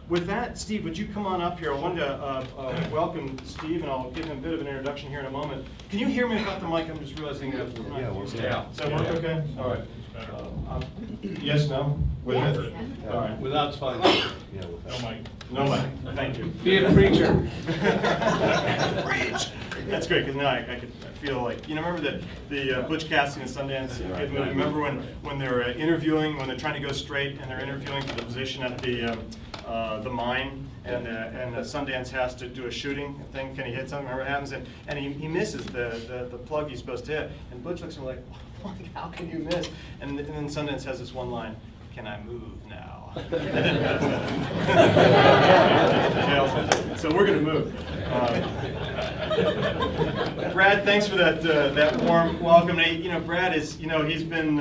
with that, Steve, would you come on up here? I wanted to welcome Steve, and I'll give him a bit of an introduction here in a moment. Can you hear me without the mic? I'm just realizing that. Yeah. Does that work okay? All right. Yes, no? With it? All right. Without's fine. No mic. No mic. Thank you. Be a preacher. Preach! That's great, because now I feel like, remember the Butch Cassidy and Sundance kid movie? Remember when they're interviewing, when they're trying to go straight and they're interviewing for the position at the mine, and Sundance has to do a shooting thing. Can he hit something? Remember what happens? And he misses the plug he's supposed to hit. And Butch looks at him like, how can you miss? And then Sundance has this one line, "Can I move now?" So we're going to move. Brad, thanks for that warm welcome. Brad is, he's been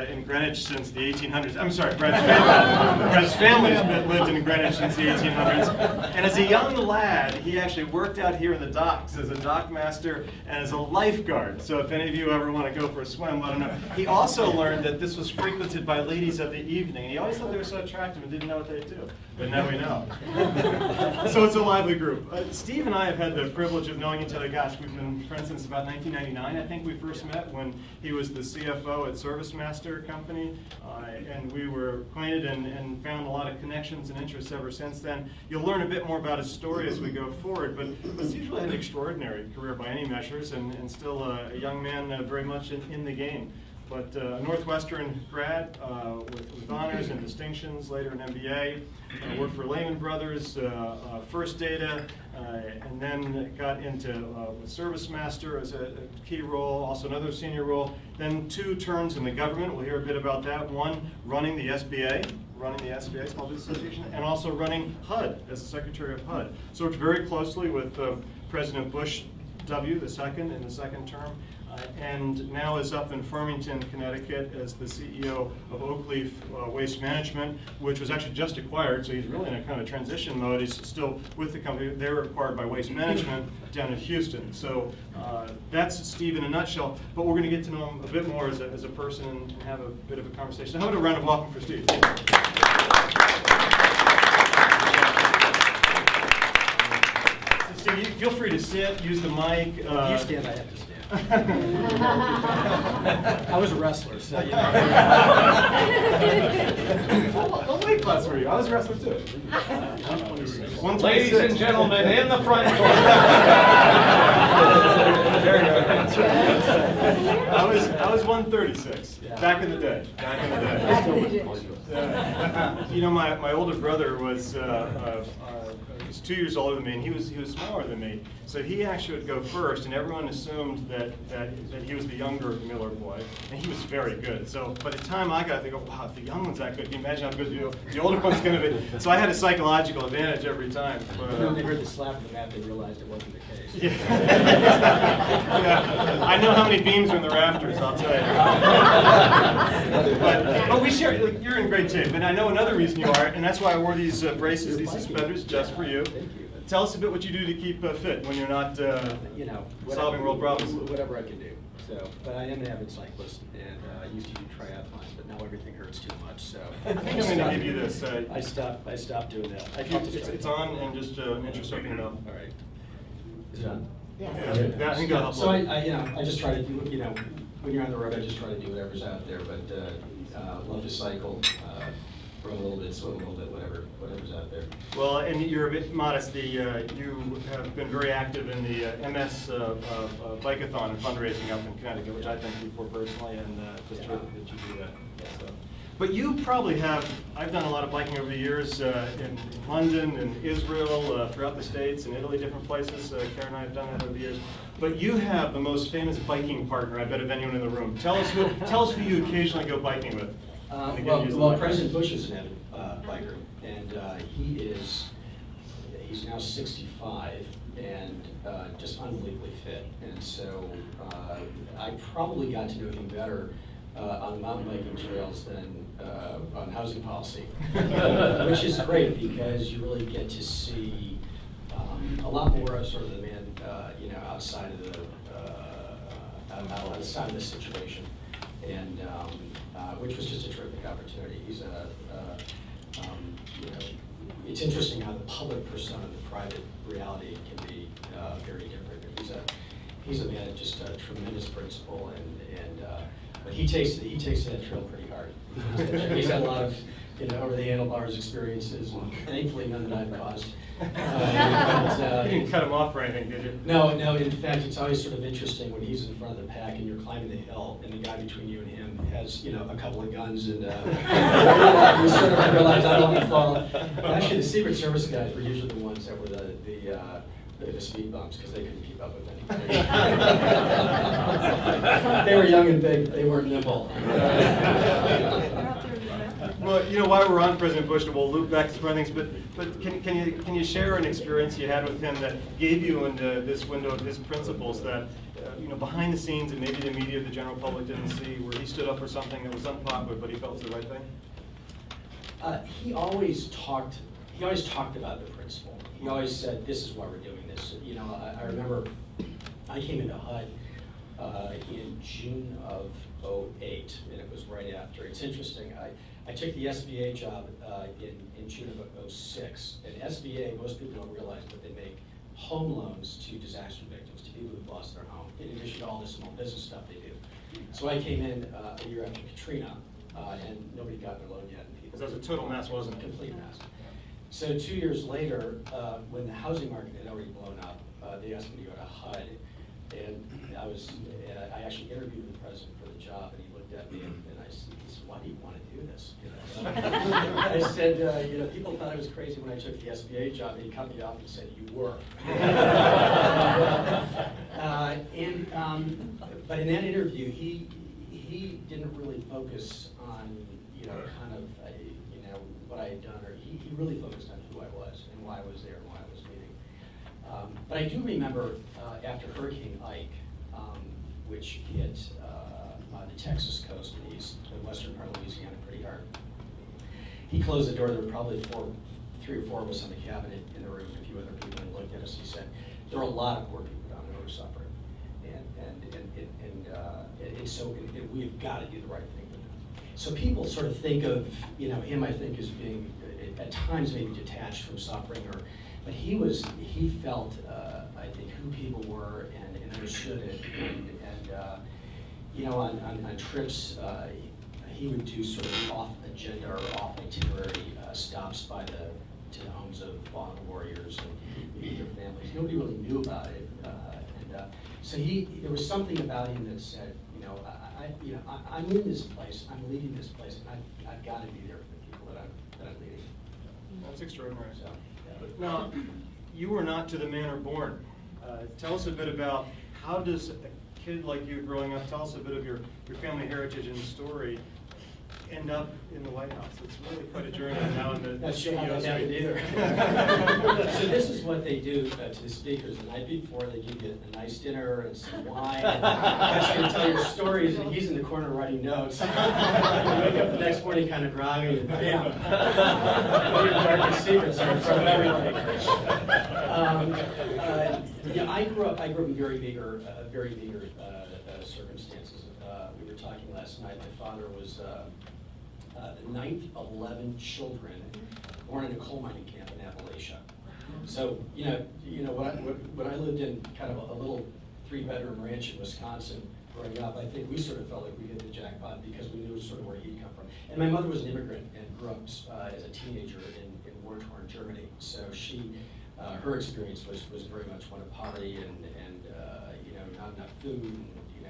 in Greenwich since the 1800s. I'm sorry, Brad's family has lived in Greenwich since the 1800s. And as a young lad, he actually worked out here in the docks as a dock master and as a lifeguard. So if any of you ever want to go for a swim, let him know. He also learned that this was frequented by ladies of the evening. And he always thought they were so attractive and didn't know what they do. But now we know. So it's a lively group. Steve and I have had the privilege of knowing each other. Gosh, we've been friends since about 1999. I think we first met when he was the CFO at ServiceMaster Company. And we were acquainted and found a lot of connections and interests ever since then. You'll learn a bit more about his story as we go forward. But Steve's really had an extraordinary career by any measures, and still a young man very much in the game. But a Northwestern grad with honors and distinctions, later an MBA, worked for Lehman Brothers, First Data, and then got into ServiceMaster as a key role, also another senior role. Then 2 terms in the government. We'll hear a bit about that. One, running the SBA, Small Business Association, and also running HUD as the Secretary of HUD. So worked very closely with President Bush W. the second in the second term. And now is up in Farmington, Connecticut as the CEO of Oakleaf Waste Management, which was actually just acquired, so he's really in a kind of transition mode. He's still with the company. They were acquired by Waste Management down in Houston. So that's Steve in a nutshell, but we're going to get to know him a bit more as a person and have a bit of a conversation. How about a round of welcome for Steve? So Steve, feel free to sit, use the mic. If you stand, I have to stand. I was a wrestler, so you know. What weight class were you? I was a wrestler too. 126. Ladies and gentlemen, in the front corner. I was 136 back in the day. My older brother was 2 years older than me, and he was smaller than me. So he actually would go first, and everyone assumed that he was the younger Miller boy, and he was very good. So by the time I got, they go, wow, if the young one's that good, can you imagine how good the older one's going to be? So I had a psychological advantage every time. When they heard the slap of the bat, they realized it wasn't the case. Yeah. I know how many beams are in the rafters, I'll tell you. But we share, you're in great shape, and I know another reason you are, and that's why I wore these braces, these suspenders, just for you. Thank you. Tell us a bit what you do to keep fit when you're not solving world problems. Whatever I can do. So, but I am an avid cyclist, and I used to do triathlons, but now everything hurts too much. So I think I'm going to give you this. I stopped doing that. It's on, and just make sure something about. All right. Is it on? Yeah, I think that'll help. So I just try to do, when you're on the road, I just try to do whatever's out there. But love to cycle, run a little bit, swim a little bit, whatever's out there. Well, and you're a bit modest. You have been very active in the MS Bikeathon and fundraising up in Connecticut, which I thank you for personally, and just terrific that you do that. So. But you probably have, I've done a lot of biking over the years in London and Israel, throughout the States, and Italy, different places. Karen and I have done that over the years. But you have the most famous biking partner, I bet, of anyone in the room. Tell us who you occasionally go biking with. Well, President Bush is an avid biker, and he's now 65 and just unbelievably fit. And so I probably got to know him better on mountain biking trails than on housing policy, which is great because you really get to see a lot more of sort of the man, outside of outside of the situation, and which was just a terrific opportunity. He's it's interesting how the public persona and the private reality can be very different. He's a man of just a tremendous principle, but he takes that trail pretty hard. He's had a lot of over the handlebars experiences, and thankfully none that I've caused. You didn't cut him off or anything, did you? No. In fact, it's always sort of interesting when he's in front of the pack and you're climbing the hill, and the guy between you and him has, a couple of guns, and you sort of realize I don't want to fall. Actually, the Secret Service guys were usually the ones that were the speed bumps because they couldn't keep up with anything. They were young and big. They weren't nimble. Well, while we're on President Bush, we'll loop back to some other things, but can you share an experience you had with him that gave you into this window of his principles that, behind the scenes and maybe the media, the general public didn't see, where he stood up for something that was unpopular, but he felt was the right thing? He always talked about the principle. He always said, "This is why we're doing this." I remember I came into HUD in June of '08, and it was right after. It's interesting. I took the SBA job in June of '06. And SBA, most people don't realize, but they make home loans to disaster victims, to people who've lost their home, in addition to all the small business stuff they do. So I came in a year after Katrina, and nobody got their loan yet. Because that was a total mess, wasn't it? Complete mess. So 2 years later, when the housing market had already blown up, they asked me to go to HUD, and I actually interviewed with the president for the job, and he looked at me and he said, "Why do you want to do this?" I said, people thought I was crazy when I took the SBA job, and he cut me off and said, "You were." But in that interview, he didn't really focus on kind of what I had done, or he really focused on who I was and why I was there and why I was leaving. But I do remember after Hurricane Ike, which hit the Texas coast and the western part of Louisiana pretty hard, he closed the door. There were probably 3 or 4 of us on the cabinet in the room, and a few other people, and looked at us. He said, "There are a lot of poor people down there who are suffering, and so we've got to do the right thing for them." So people sort of think of him, I think, as being at times maybe detached from suffering, but he felt I think who people were and understood it, and on trips he would do sort of off agenda or off itinerary stops to the homes of fallen warriors and their families. Nobody really knew about it, so there was something about him that said, I'm in this place, I'm leading this place, and I've got to be there for the people that I'm leading. That's extraordinary. So, yeah. Now, you were not to the manor born. Tell us a bit about how does a kid like you growing up, tell us a bit of your family heritage and story, end up in the White House. It's really quite a journey now in the Not sure how that happened either. So this is what they do to the speakers. The night before, they give you a nice dinner and some wine. And ask you to tell your stories, and he's in the corner writing notes. You wake up the next morning kind of groggy, and bam, all your darkest secrets are in front of everybody. I grew up in very meager circumstances. We were talking last night. My father was the 9th of 11 children born in a coal mining camp in Appalachia. So when I lived in kind of a little 3-bedroom ranch in Wisconsin growing up, I think we sort of felt like we hit the jackpot because we knew sort of where he'd come from. And my mother was an immigrant and grew up as a teenager in war-torn Germany. So her experience was very much one of poverty and not enough food and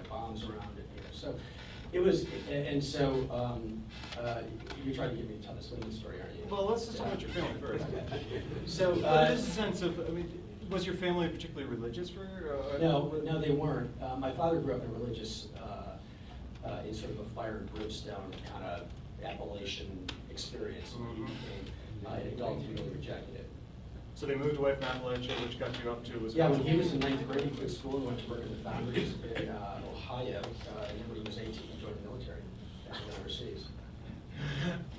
bombs around it. So it was, and so you're trying to get me to tell this women's story, aren't you? Well, let's just talk about your family first. Okay. So there's a sense of, was your family particularly religious for? No, they weren't. My father grew up in religious, in sort of a fire and brimstone kind of Appalachian experience. And an adult who really rejected it. So they moved away from Appalachia, which got you up to Wisconsin? Yeah, when he was in 9th grade, he quit school and went to work in the foundries in Ohio. And then when he was 18, he joined the military and went overseas.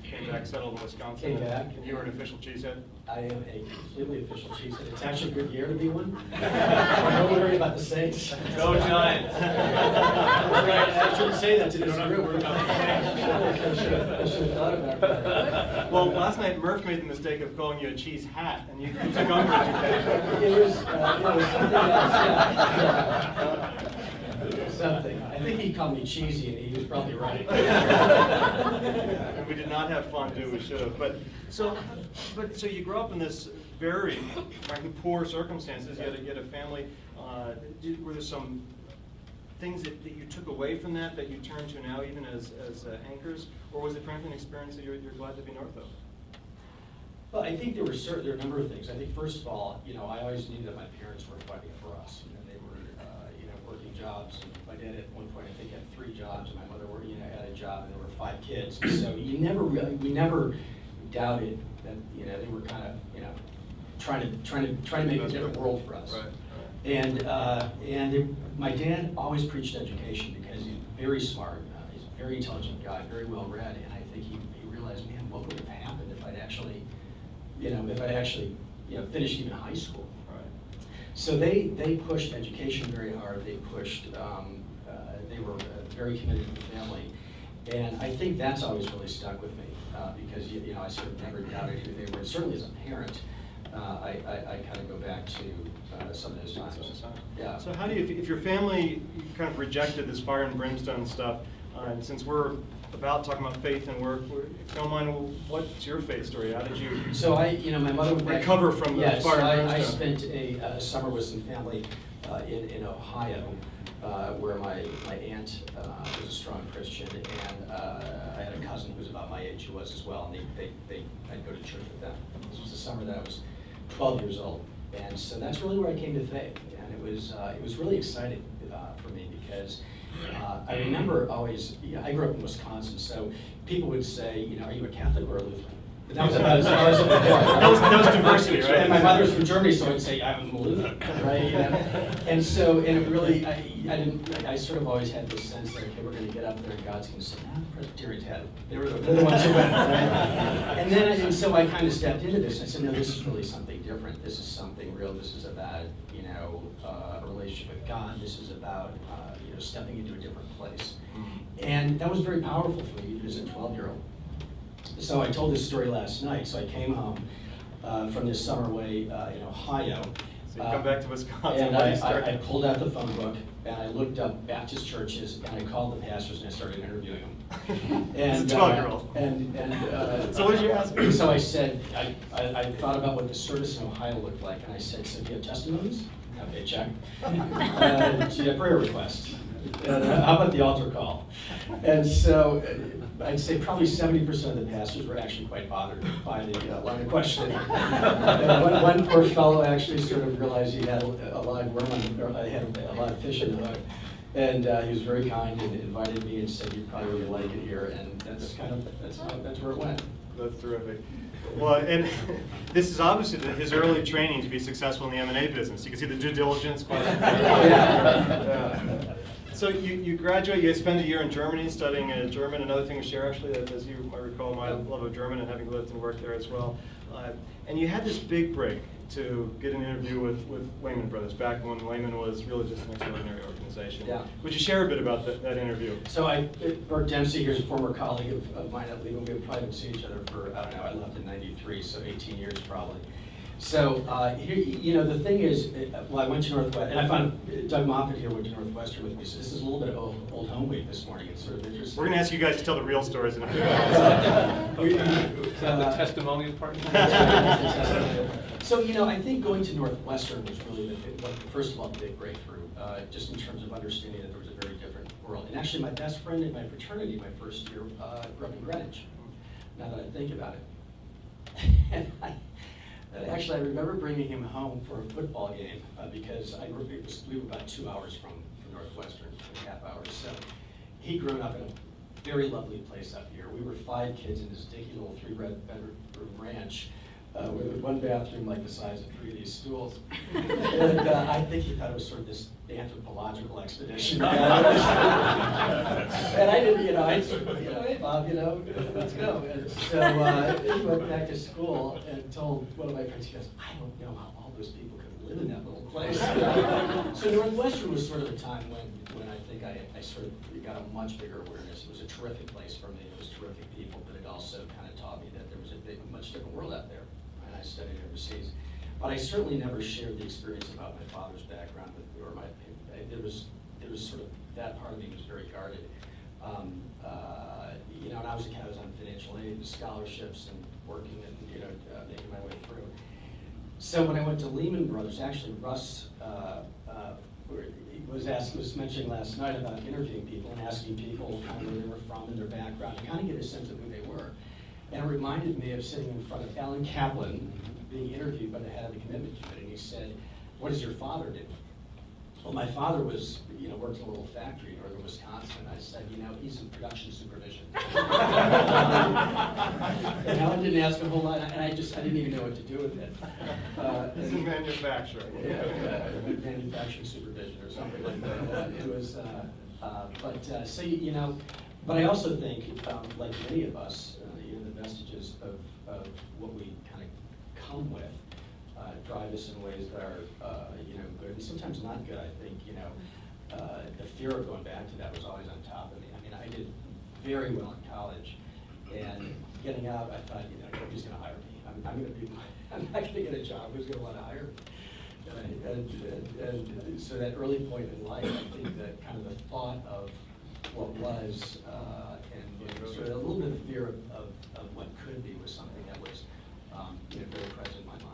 came back, settled in Wisconsin. Came back. And you were an official cheesehead? I am a completely official cheesehead. It's actually a good year to be one. Don't worry about the Saints. Go Giants. I shouldn't say that to this group. I should have thought about that. Well, last night Murph made the mistake of calling you a cheese hat, and you took umbrage with that. It was something else, yeah. Something. I think he called me cheesy, and he was probably right. And we did not have fondue, we should have. But so you grew up in this very frankly poor circumstances. You had a family. Were there some things that you took away from that you turn to now, even as anchors, or was it frankly an experience that you're glad to be north of? Well, I think there are a number of things. I think first of all, I always knew that my parents were fighting for us. They were, working jobs. And my dad at one point, I think, had 3 jobs, and my mother, had a job, and there were 5 kids. So we never doubted that, they were kind of, trying to make a different world for us. Right. And my dad always preached education because he's very smart. He's a very intelligent guy, very well read, and I think he realized, man, what would have happened if I'd actually finished even high school. Right. So they pushed education very hard. They pushed. They were very committed to the family, and I think that's always really stuck with me because I sort of never doubted who they were. Certainly as a parent, I kind of go back to some of those times. Yeah. So how do you, if your family kind of rejected this fire and brimstone stuff, and since we're about talking about faith and work, if you don't mind, what's your faith story? How did you? So my mother would recover from the fire and brimstone? I spent a summer with some family in Ohio, where my aunt was a strong Christian, and I had a cousin who was about my age who was as well, and I'd go to church with them. This was the summer that I was 12 years old, and so that's really where I came to faith, and it was really exciting for me because I remember always, I grew up in Wisconsin, so people would say, are you a Catholic or a Lutheran? But that was about as far as it would go. That was diversity, right? And my mother's from Germany, so I'd say I'm a Lutheran, right? And so, and it really, I sort of always had this sense that, okay, we're going to get up there and God's going to say, the Presbyterians had it. They're the ones who went, right? And so I kind of stepped into this. I said, no, this is really something different. This is something real. This is about, a relationship with God. This is about, stepping into a different place. And that was very powerful for me, even as a 12-year-old. So I told this story last night. So I came home from this summer away in Ohio. So you come back to Wisconsin. And I pulled out the phone book and I looked up Baptist churches and I called the pastors and I started interviewing them. As a 12-year-old. So what did you ask me? So I said, I thought about what the service in Ohio looked like, and I said, so do you have testimonies? Okay, check. Do you have prayer requests? How about the altar call? And so I'd say probably 70% of the pastors were actually quite bothered by the line of questioning. One poor fellow actually sort of realized he had a live worm, or he had a lot of fish in the hook. And he was very kind and invited me and said, you'd probably really like it here. And that's where it went. That's terrific. Well, and this is obviously his early training to be successful in the M&A business. You can see the due diligence. So you graduate, you spend a year in Germany studying German. Another thing to share, actually, as you might recall, my love of German and having lived and worked there as well. And you had this big break to get an interview with Lehman Brothers back when Lehman was really just an extraordinary organization. Yeah. Would you share a bit about that interview? So Bert Dempsey, here's a former colleague of mine at Lehman. We probably haven't seen each other for, I don't know, I left in '93, so 18 years probably. So, here, the thing is, I went to Northwestern, and I found Doug Moffitt here went to Northwestern with me, so this is a little bit of old home week this morning. It's sort of interesting. We're going to ask you guys to tell the real stories in a few minutes. Is that the testimonial part? So, I think going to Northwestern was really, first of all, the big breakthrough, just in terms of understanding that there was a very different world. And actually, my best friend in my fraternity, my first year, grew up in Greenwich, now that I think about it. And actually, I remember bringing him home for a football game because we were about 2 hours from Northwestern, 2.5 hours. So he'd grown up in a very lovely place up here. We were 5 kids in this dinky little 3-bedroom ranch with one bathroom like the size of 3 of these stools. And I think he thought it was sort of this anthropological expedition. And I didn't, I sort of, hey Bob, let's go. And so he went back to school and told one of my friends, he goes, I don't know how all those people could live in that little place. So Northwestern was sort of the time when I think I sort of got a much bigger awareness. It was a terrific place for me. It was terrific people, but it also kind of taught me that there was a much different world out there. And I studied overseas. But I certainly never shared the experience about my father's background or there was sort of, that part of me was very guarded. And I was a kid, I was on financial aid and scholarships and working and, making my way through. So when I went to Lehman Brothers, actually Russ was mentioning last night about interviewing people and asking people kind of where they were from and their background, to kind of get a sense of who they were. And it reminded me of sitting in front of Alan Kaplan being interviewed by the head of the commitment committee, and he said, what does your father do? Well, my father was, worked in a little factory in northern Wisconsin. I said, he's in production supervision. And Alan didn't ask a whole lot, and I didn't even know what to do with it. It's in manufacturing. Manufacturing supervision or something like that. It was, but I also think, like many of us, the vestiges of what we kind of come with drive us in ways that are, good and sometimes not good. I think, the fear of going back to that was always on top of me. I mean, I did very well in college, and getting out, I thought, nobody's going to hire me. I'm not going to get a job. Who's going to want to hire me? And so that early point in life, I think that kind of the thought of what was, and sort of a little bit of fear of what could be was something that was very present in my mind.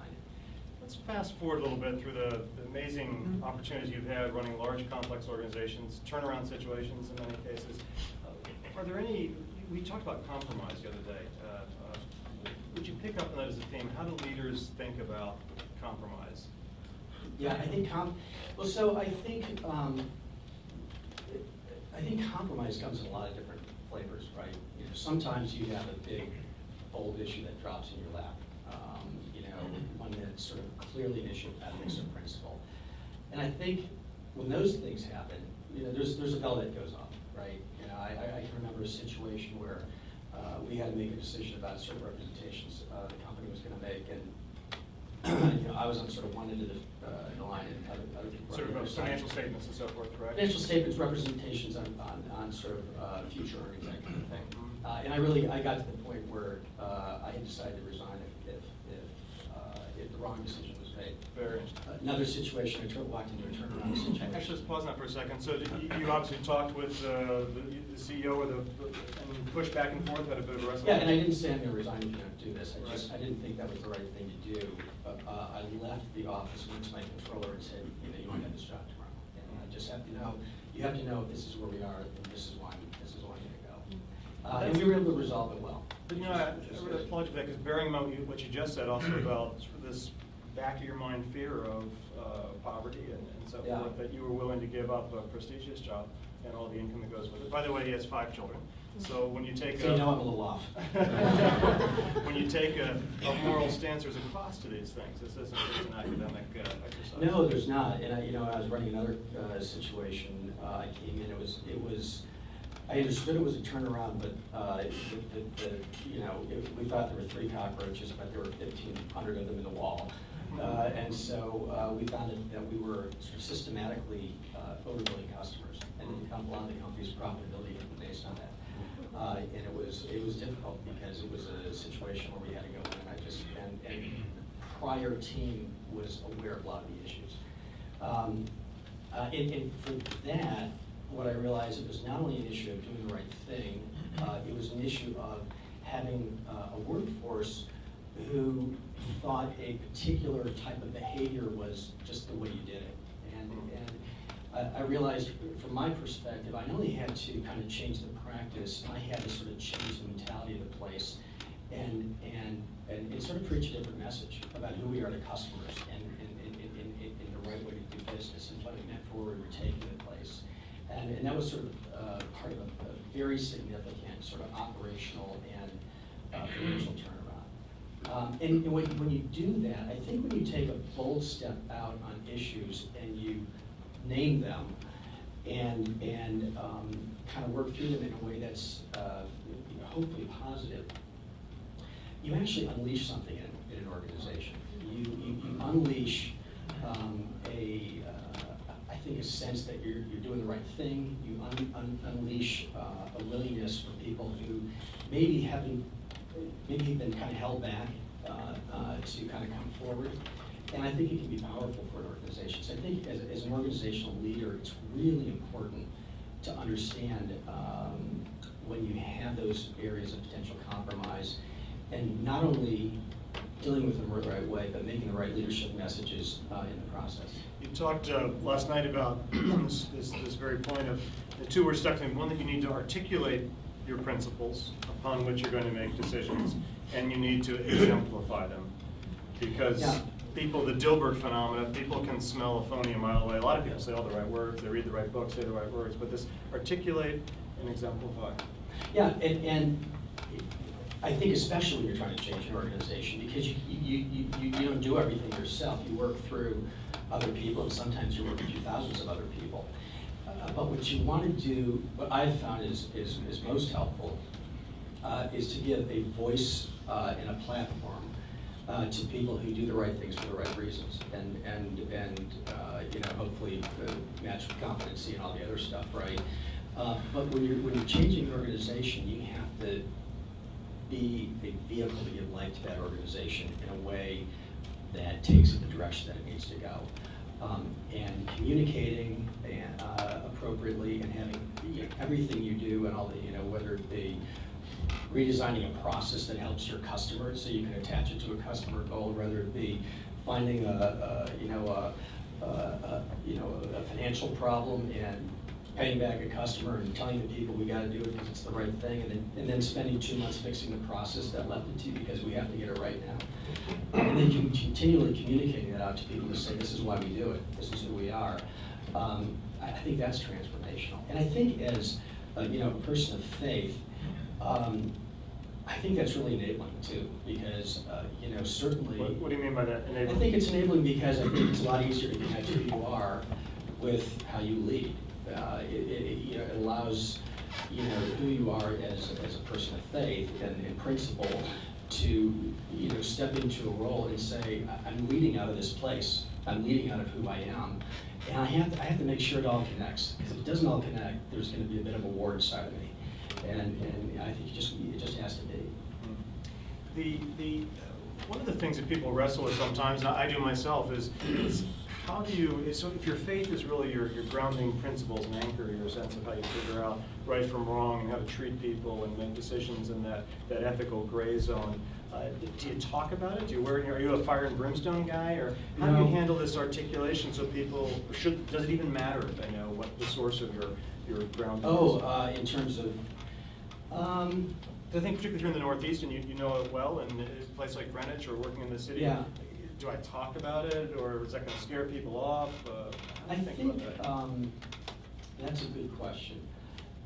Let's fast forward a little bit through the amazing opportunities you've had running large, complex organizations, turnaround situations in many cases. Are there any, we talked about compromise the other day. Would you pick up on that as a theme? How do leaders think about compromise? Yeah, I think compromise comes in a lot of different flavors, right? Sometimes you have a big, bold issue that drops in your lap. One that's sort of clearly an issue of ethics or principle. And I think when those things happen, there's a bell that goes off, right? I can remember a situation where we had to make a decision about certain representations the company was going to make, and I was on sort of one end of the line, and other people. Sort of financial statements and so forth, correct? Financial statements, representations on sort of future earnings, that kind of thing. And I got to the point where I had decided to resign if the wrong decision was made. Very interesting. Another situation, I walked into a turnaround situation. Actually, let's pause on that for a second. So you obviously talked with the CEO and pushed back and forth, had a bit of a wrestle. Yeah, and I didn't say I'm going to resign if you don't do this. I didn't think that was the right thing to do. I left the office, went to my controller and said, you might have this job tomorrow. And I just have to know, you have to know this is where we are, and this is why I'm going to go. And we were able to resolve it well. But I would applaud you for that, because bearing in mind what you just said also about sort of this back of your mind fear of poverty and so forth, that you were willing to give up a prestigious job and all the income that goes with it. By the way, he has 5 children. So when you take I'm a little off. When you take a moral stance, there's a cost to these things. This isn't just an academic exercise. No, there's not. And I was running another situation. I came in. I understood it was a turnaround, but we thought there were 3 cockroaches, but there were 1,500 of them in the wall. And so we found that we were sort of systematically overbilling customers, and a lot of the company's profitability had been based on that. And it was difficult because it was a situation where we had to go in, and the prior team was aware of a lot of the issues. And for that, what I realized, it was not only an issue of doing the right thing, it was an issue of having a workforce who thought a particular type of behavior was just the way you did it. And I realized from my perspective, I not only had to kind of change the practice, I had to sort of change the mentality of the place and sort of preach a different message about who we are to customers and the right way to do business and what it meant for where we were taking the place. And that was sort of part of a very significant sort of operational and financial turnaround. And when you do that, I think when you take a bold step out on issues and you name them and kind of work through them in a way that's hopefully positive, you actually unleash something in an organization. You unleash I think a sense that you're doing the right thing. You unleash a willingness for people who maybe been kind of held back to kind of come forward. And I think it can be powerful for an organization. So I think as an organizational leader, it's really important to understand when you have those areas of potential compromise, and not only dealing with them the right way, but making the right leadership messages in the process. You talked last night about this very point of the two words stuck to me. One, that you need to articulate your principles upon which you're going to make decisions, and you need to exemplify them. Because people, the Dilbert phenomenon, people can smell a phony a mile away. A lot of people say all the right words, they read the right books, say the right words, but this articulate and exemplify. Yeah, and I think especially when you're trying to change an organization, because you don't do everything yourself. You work through other people, and sometimes you work through thousands of other people. But what you want to do, what I've found is most helpful, is to give a voice and a platform to people who do the right things for the right reasons, and hopefully match with competency and all the other stuff, right? But when you're changing an organization, you have to be a vehicle to give life to that organization in a way that takes it the direction that it needs to go. And communicating appropriately, and having everything you do, and all the, whether it be redesigning a process that helps your customers so you can attach it to a customer goal, whether it be finding a financial problem and paying back a customer and telling the people we got to do it because it's the right thing, and then spending 2 months fixing the process that left it to you because we have to get it right now. And then continually communicating that out to people to say, this is why we do it, this is who we are. I think that's transformational. And I think as a person of faith, I think that's really enabling too, because certainly. What do you mean by that, enabling? I think it's enabling because I think it's a lot easier to connect who you are with how you lead. It allows who you are as a person of faith and principle to step into a role and say, I'm leading out of this place. I'm leading out of who I am, and I have to make sure it all connects. Because if it doesn't all connect, there's going to be a bit of a war inside of me, and I think it just has to be. One of the things that people wrestle with sometimes, and I do myself, is how do you, so if your faith is really your grounding principles and anchor, your sense of how you figure out right from wrong and how to treat people and make decisions in that ethical gray zone, do you talk about it? Are you a fire and brimstone guy? Or how do you handle this articulation so people, does it even matter if they know what the source of your grounding is? In terms of, I think particularly here in the Northeast, and you know it well, in a place like Greenwich or working in the city, yeah. Do I talk about it, or is that going to scare people off? I think that's a good question.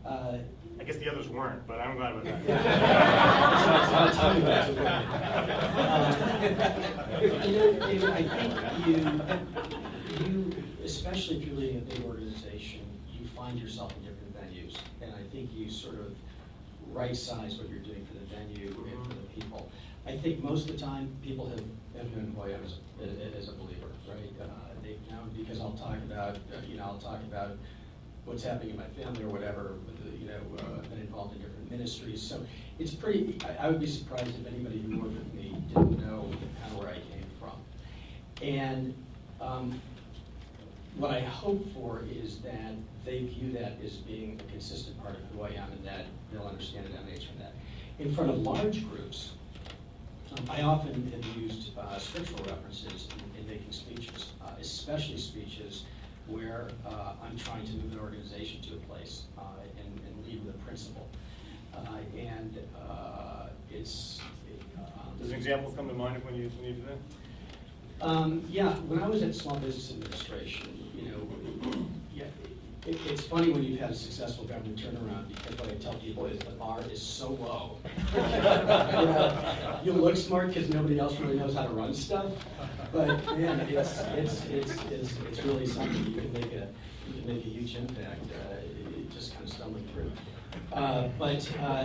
I guess the others weren't, but I'm glad about that. Tell me about it. I think you, especially if you're leading a big organization, you find yourself in different venues, and I think you sort of right-size what you're doing for the venue and for the people. I think most of the time people have known who I am as a believer, right? They've known because I'll talk about what's happening in my family or whatever. I've been involved in different ministries, so it's pretty. I would be surprised if anybody who worked with me didn't know kind of where I came from. And what I hope for is that they view that as being a consistent part of who I am, and that they'll understand and emanate from that. In front of large groups, I often have used scriptural references in making speeches, especially speeches where I'm trying to move an organization to a place and lead with a principle. Does an example come to mind when you do that? Yeah, when I was at Small Business Administration, It's funny when you've had a successful government turnaround, because what I tell people is the bar is so low. You know, you look smart because nobody else really knows how to run stuff, but man, it's really something. You can make a huge impact, just kind of stumbling through. But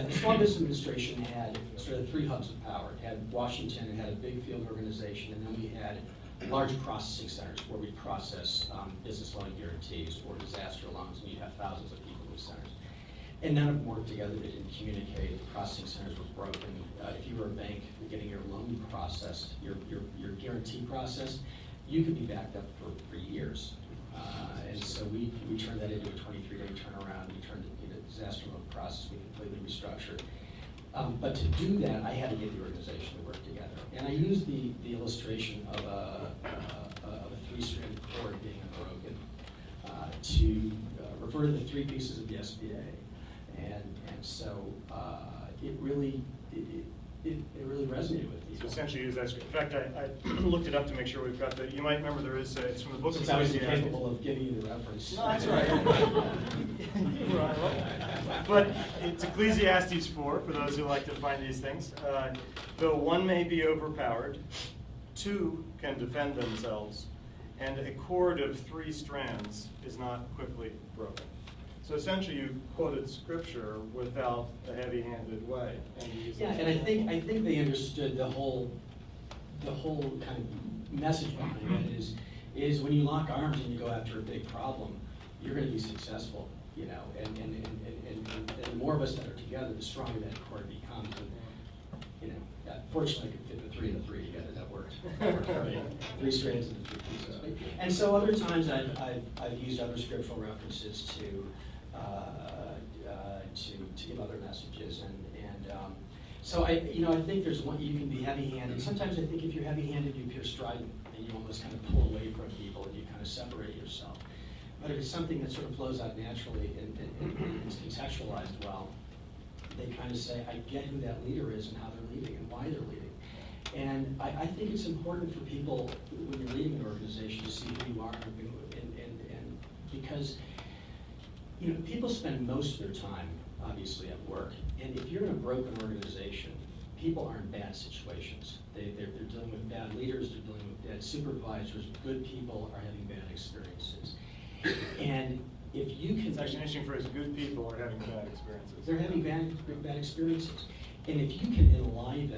the Small Business Administration had sort of 3 hubs of power. It had Washington, it had a big field organization, and then we had large processing centers where we process business loan guarantees or disaster loans, and you have thousands of people in those centers. And none of them worked together, they didn't communicate, the processing centers were broken. If you were a bank getting your loan processed, your guarantee processed, you could be backed up for years. And so we turned that into a 23-day turnaround. We turned it into a disaster loan process. We completely restructured. But to do that, I had to get the organization to work together. And I used the illustration of a 3-stranded cord being unbroken to refer to the 3 pieces of the SBA. And so it really resonated with me. So essentially use that script. In fact, I looked it up to make sure we've got the, you might remember there is, it's from the book of Since I was Ecclesiastes. incapable of giving you the reference. No, that's right. But it's Ecclesiastes 4, for those who like to find these things. Though one may be overpowered, 2 can defend themselves, and a cord of 3 strands is not quickly broken. So essentially, you quoted scripture without a heavy-handed way. Yeah, and I think they understood the whole kind of message behind it is when you lock arms and you go after a big problem, you're going to be successful, you know. And the more of us that are together, the stronger that cord becomes. And, you know, fortunately, I could fit the 3 and the 3 together. That worked. Right? 3 strands and 3 pieces. And so other times I've used other scriptural references to give other messages, and so I think there's one, you can be heavy-handed. Sometimes I think if you're heavy-handed, you appear strident, and you almost kind of pull away from people, and you kind of separate yourself. But if it's something that sort of flows out naturally and is contextualized well, they kind of say, I get who that leader is and how they're leading and why they're leading. And I think it's important for people, when you're leading an organization, to see who you are, and because people spend most of their time, obviously, at work. And if you're in a broken organization, people are in bad situations. They're dealing with bad leaders, they're dealing with bad supervisors, good people are having bad experiences. And if you can... It's actually an interesting phrase, good people are having bad experiences. They're having bad experiences. And if you can enliven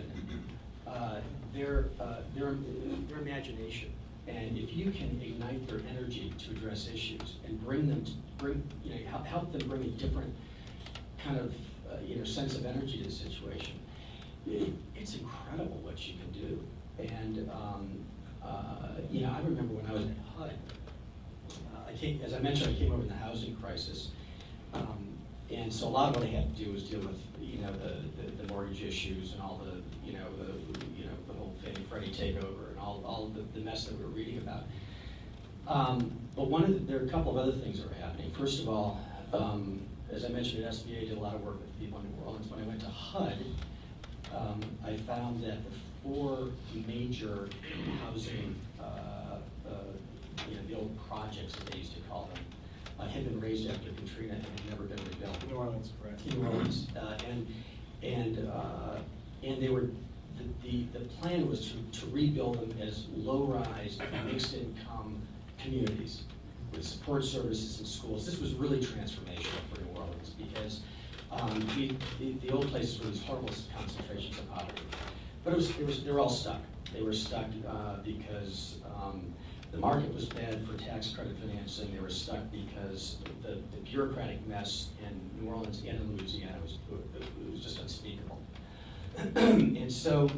their imagination, and if you can ignite their energy to address issues and help them bring a different kind of sense of energy to the situation, it's incredible what you can do. And I remember when I was at HUD, as I mentioned, I came over in the housing crisis, and so a lot of what I had to do was deal with the mortgage issues and all the whole Fannie Freddie takeover and all the mess that we were reading about. But there are a couple of other things that were happening. First of all, as I mentioned, at SBA, I did a lot of work with people in New Orleans. When I went to HUD, I found that the 4 major housing, the old projects that they used to call them, had been raised after Katrina and had never been rebuilt. New Orleans, right. In New Orleans, and they were the plan was to rebuild them as low-rise, mixed-income communities with support services and schools. This was really transformational for New Orleans because the old places were these horrible concentrations of poverty. But they were all stuck. They were stuck because the market was bad for tax credit financing. They were stuck because the bureaucratic mess in New Orleans and in Louisiana was just unspeakable. And so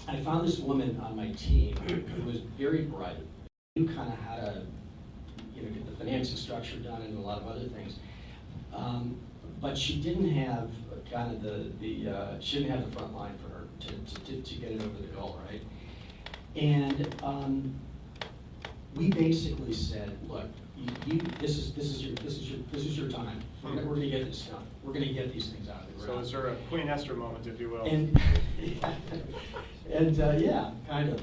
I found this woman on my team who was very bright, knew kind of how to get the financing structure done and a lot of other things. But she didn't have kind of she didn't have the front line for her to get it over the goal, right? And we basically said, look, this is your time. We're going to get this done. We're going to get these things out of the ground. So it's sort of a Queen Esther moment, if you will. And yeah, kind of.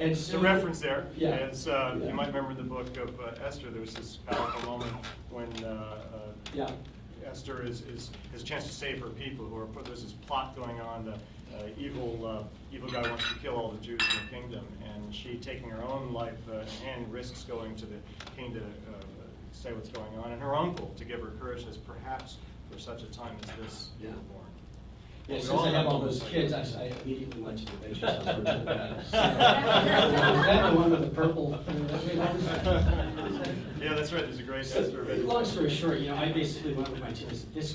And There's so, a reference there. Yeah. As Yeah. you might remember the book of Esther, there was this powerful moment when Yeah. Esther has a chance to save her people who are, there's this plot going on, the evil guy wants to kill all the Jews in the kingdom, and she, taking her own life in hand, risks going to the king to say what's going on, and her uncle to give her courage, says, perhaps for such a time as this you Yeah. were born. Yeah, We since all I have know all those like kids, that. I immediately went to the pictures. I was looking at that. Is that the one with the purple? Yeah, that's right, there's a great So, Esther video. long story short, I basically went with my team and said, this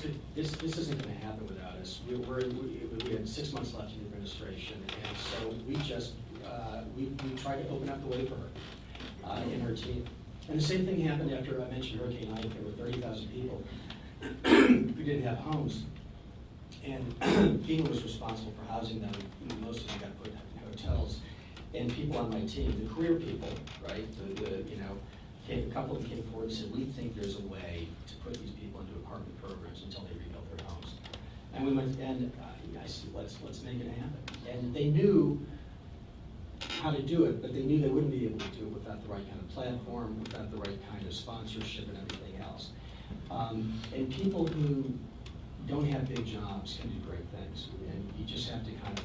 isn't going to happen without us. We had 6 months left in the administration, and so we just we tried to open up the way for her in her team. And the same thing happened after I mentioned Hurricane Ike. There were 30,000 people who didn't have homes, and FEMA was responsible for housing them. Most of them got put in hotels, and people on my team, the career people, right, a couple of them came forward and said, we think there's a way to put these people into apartment programs until they rebuild their homes. And we went, and I said, let's make it happen. And they knew how to do it, but they knew they wouldn't be able to do it without the right kind of platform, without the right kind of sponsorship and everything else. And people who don't have big jobs can do great things, and you just have to kind of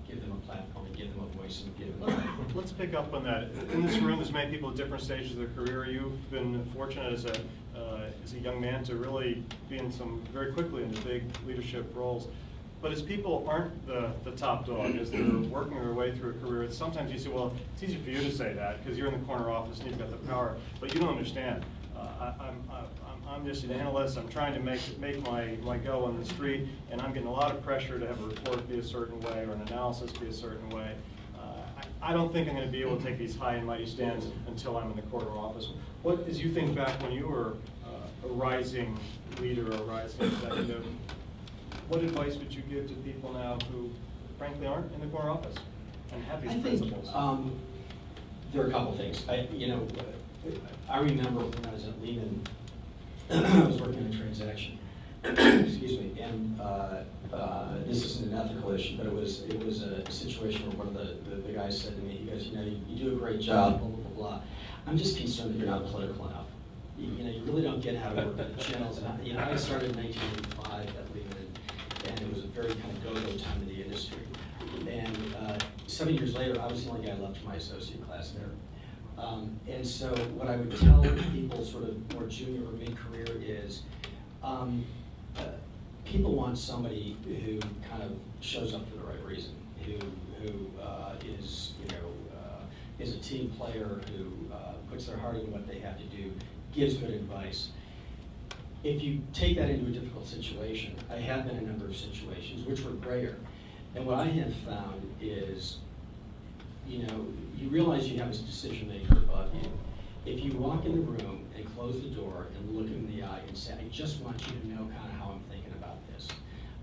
give them a platform and give them a voice and give them Let's pick up on that. In this room, there's many people at different stages of their career. You've been fortunate as a young man to really be in some, very quickly into big leadership roles. But as people aren't the top dog, as they're working their way through a career, it's sometimes you say, well, it's easy for you to say that because you're in the corner office and you've got the power, but you don't understand. I'm just an analyst. I'm trying to make my go on the street, and I'm getting a lot of pressure to have a report be a certain way or an analysis be a certain way. I don't think I'm going to be able to take these high and mighty stands until I'm in the corner office. What, as you think back when you were a rising leader, a rising executive, what advice would you give to people now who, frankly, aren't in the corner office and have these principles? There are a couple things. I remember when I was at Lehman, I was working on a transaction. Excuse me, and this isn't an ethical issue, but it was a situation where one of the guys said to me, he goes, you do a great job, blah, blah, blah, blah. I'm just concerned that you're not political enough. You really don't get how to work the channels. And I started in 1985 at Lehman, and it was a very kind of go-go time in the industry. And 7 years later, I was the only guy left from my associate class there. And so what I would tell people sort of more junior or mid-career is, people want somebody who kind of shows up for the right reason, who is a team player, who puts their heart into what they have to do, gives good advice. If you take that into a difficult situation, I have been in a number of situations which were grayer, and what I have found is, you realize you have a decision maker above you. If you walk in the room and close the door and look in the eye and say, I just want you to know kind of how I'm thinking about this.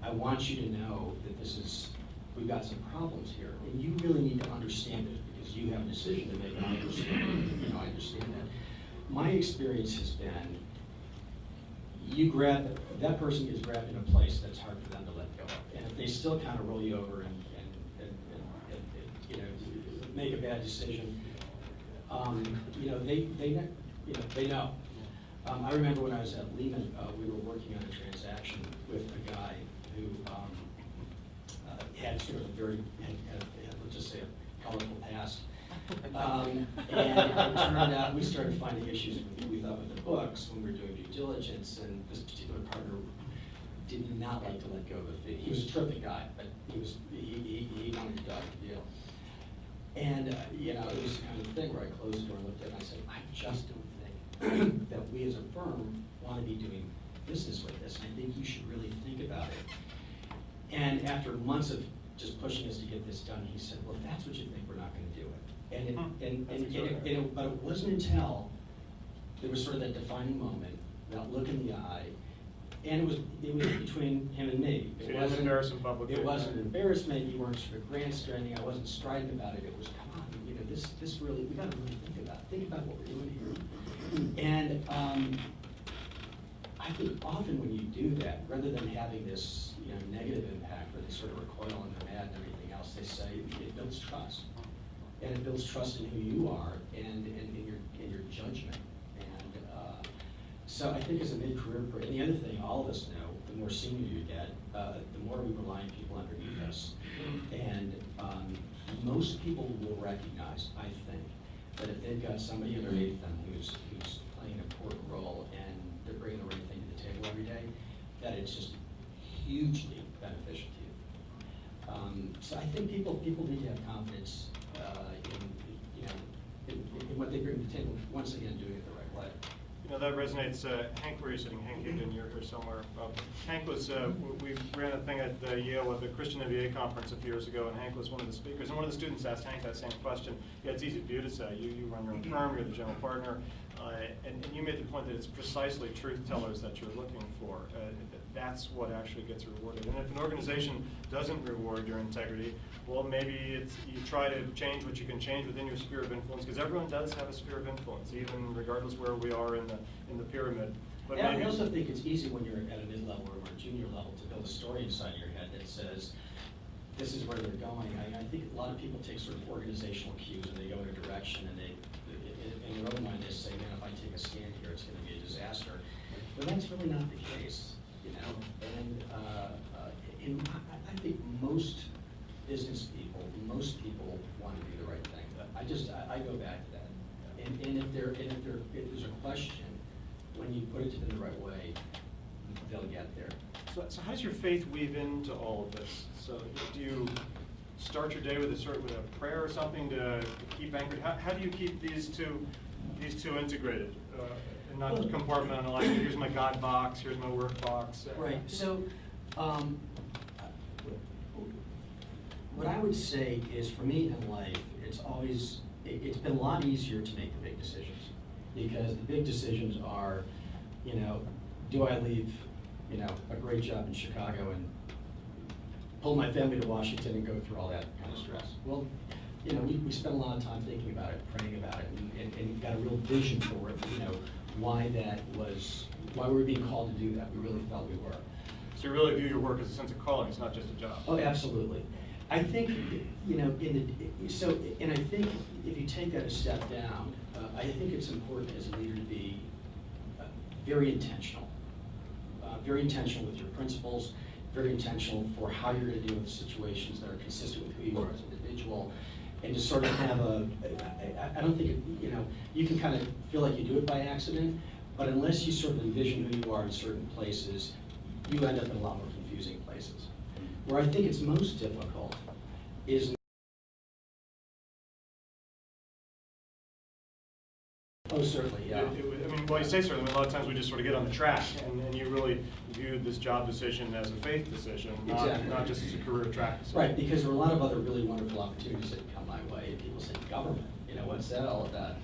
I want you to know that we've got some problems here, and you really need to understand it because you have a decision to make, and I understand that. My experience has been, that person gets grabbed in a place that's hard for them to let go of. And if they still kind of roll you over and make a bad decision, they know. I remember when I was at Lehman, we were working on a transaction with a guy who had sort of let's just say, a colorful past. And it turned out we started finding issues we thought with the books when we were doing due diligence, and this particular partner did not like to let go of a fee. He was a terrific guy, but he wanted to dodge the deal. And it was the kind of thing where I closed the door and looked at it and I said, I just don't think that we as a firm want to be doing business with this. I think you should really think about it. And after months of just pushing us to get this done, he said, well, if that's what you think, we're not going to do it. But it wasn't until there was sort of that defining moment, that look in the eye, and it was between him and me. So you didn't embarrass him publicly. It wasn't an embarrassment. You weren't sort of grandstanding. I wasn't striding about it. It was, come on, this really, we got to really think about what we're doing here. And I think often when you do that, rather than having this negative impact where they sort of recoil and they're mad and everything else, they say it builds trust. and it builds trust in who you are and in your judgment. And so I think as a mid-career person, and the other thing all of us know, the more senior you get, the more we rely on people underneath us. And most people will recognize, I think, that if they've got somebody underneath them who's playing an important role and they're bringing the right thing to the table every day, that it's just hugely beneficial to you. So I think people need to have confidence in what they bring to the table. Once again, doing it the right way. You know, that resonates. Hank, where are you sitting? Hank Higdon, you're here somewhere. Hank was, we ran a thing at Yale at the Christian MBA conference a few years ago, and Hank was one of the speakers. And one of the students asked Hank that same question. Yeah, it's easy for you to say. You run your own firm, you're the general partner, and you made the point that it's precisely truth tellers that you're looking for. That's what actually gets rewarded. And if an organization doesn't reward your integrity, well, maybe you try to change what you can change within your sphere of influence, because everyone does have a sphere of influence, even regardless where we are in the pyramid. But yeah, I also think it's easy when you're at a mid-level or a junior level to build a story inside your head that says, this is where they're going. I think a lot of people take sort of organizational cues and they go in a direction, and in their own mind they say, man, if I take a stand here, it's going to be a disaster. But that's really not the case, you know. And I think most business people, most people want to do the right thing. I go back to that. And if there's a question, when you put it to them the right way, they'll get there. So how does your faith weave into all of this? So do you start your day with a prayer or something to keep anchored? How do you keep these two integrated and not compartmentalized? Here's my God box. Here's my work box. Right. So what I would say is, for me in life, it's been a lot easier to make the big decisions, because the big decisions are, you know, do I leave, you know, a great job in Chicago and pull my family to Washington and go through all that kind of stress? Well, you know, we spent a lot of time thinking about it, praying about it, and got a real vision for it, you know, why we were being called to do that. We really felt we were. So you really view your work as a sense of calling. It's not just a job. Oh, absolutely. I think, you know, and I think if you take that a step down, I think it's important as a leader to be very intentional with your principles, very intentional for how you're going to deal with situations that are consistent with who you are as an individual, and to sort of have I don't think, you know, you can kind of feel like you do it by accident, but unless you sort of envision who you are in certain places, you end up in a lot more confusing places. Where I think it's most difficult is certainly, yeah. I mean, well, you say certainly. A lot of times we just sort of get on the track, and you really viewed this job decision as a faith decision, not just as a career track decision. Right, because there were a lot of other really wonderful opportunities that come my way, and people say, government, you know, what's that all about?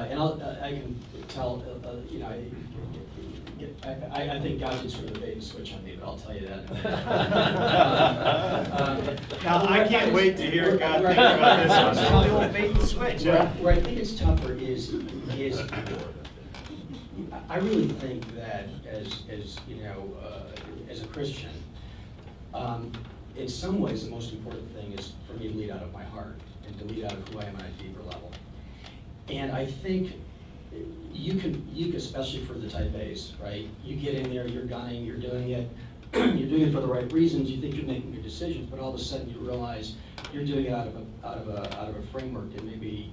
And I can tell, you know, I think God did sort of a bait and switch on me, but I'll tell you that. Now, I can't wait to hear God think about this. I'll do a bait and switch. Where I think it's tougher is I really think that as you know, as a Christian, in some ways the most important thing is for me to lead out of my heart and to lead out of who I am on a deeper level. And I think you can, especially for the type A's, right? You get in there, you're gunning, you're doing it, you're doing it for the right reasons. You think you're making good decisions, but all of a sudden you realize you're doing it out of a framework that maybe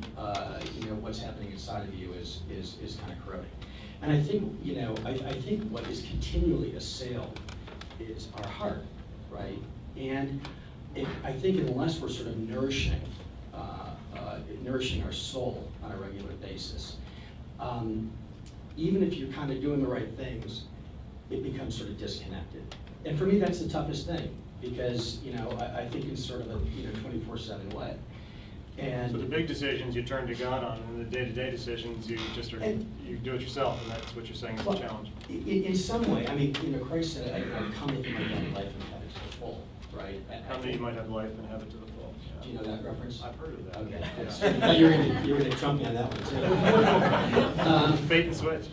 you know, what's happening inside of you is kind of corroding. And I think, you know, I think what is continually assailed is our heart, right? And I think unless we're sort of nourishing our soul on a regular basis, even if you're kind of doing the right things, it becomes sort of disconnected. And for me, that's the toughest thing, because, you know, I think it's sort of a, you know, 24/7 way. And so the big decisions you turn to God on, and the day-to-day decisions you just you do it yourself, and that's what you're saying is the challenge. In some way, I mean, you know, Christ said, "I've come that you might have life and have it to the full." Right? How many you might have life and have it to the full. Do you know that reference? I've heard of that. Okay. Yeah. You're gonna trump me on that one too. Bait and switch.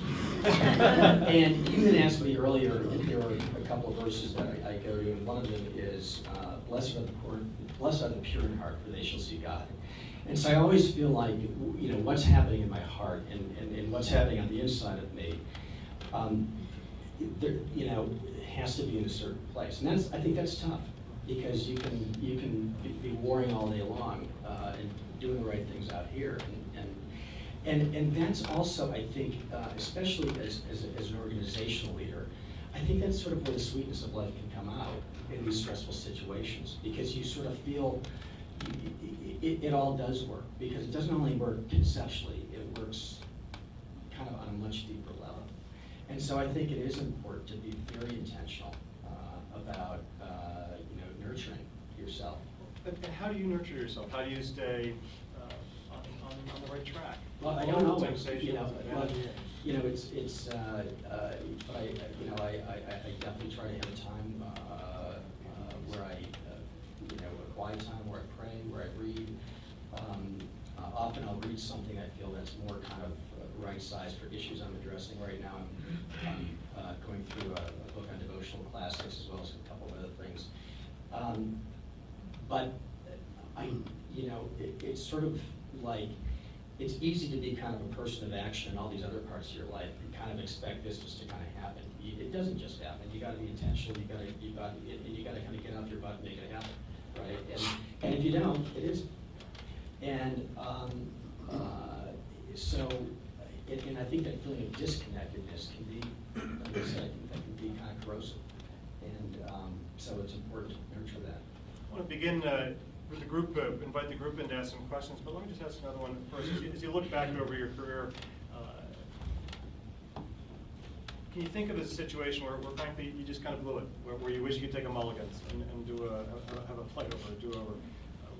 And you had asked me earlier if there were a couple of verses that I go to, and one of them is, blessed are the pure in heart, for they shall see God. And so I always feel like, what's happening in my heart and what's happening on the inside of me, there, has to be in a certain place. And I think that's tough, because you can be warring all day long and doing the right things out here. And that's also, I think, especially as an organizational leader, I think that's sort of where the sweetness of life can come out in these stressful situations, because you sort of feel it all does work, because it doesn't only work conceptually, it works kind of on a much deeper level. And so I think it is important to be very intentional about nurturing yourself. But how do you nurture yourself? How do you stay on the right track? Well, I don't know. But I definitely try to have a time where a quiet time where I pray, where I read. Often I'll read something I feel that's more kind of right-sized for issues I'm addressing right now. I'm going through a book on devotional classics, as well as a couple of other things. But it's sort of like, it's easy to be kind of a person of action in all these other parts of your life and kind of expect this just to kind of happen. It doesn't just happen. You got to be intentional. You got to kind of get off your butt and make it happen, right? And if you don't, it isn't. And and I think that feeling of disconnectedness can be, like I said, I think that can be kind of corrosive. And so it's important to nurture that. I want to begin with the group, invite the group in to ask some questions, but let me just ask another one first. As you look back over your career, can you think of a situation where frankly you just kind of blew it, where you wish you could take a mulligan and have a play over, a do-over,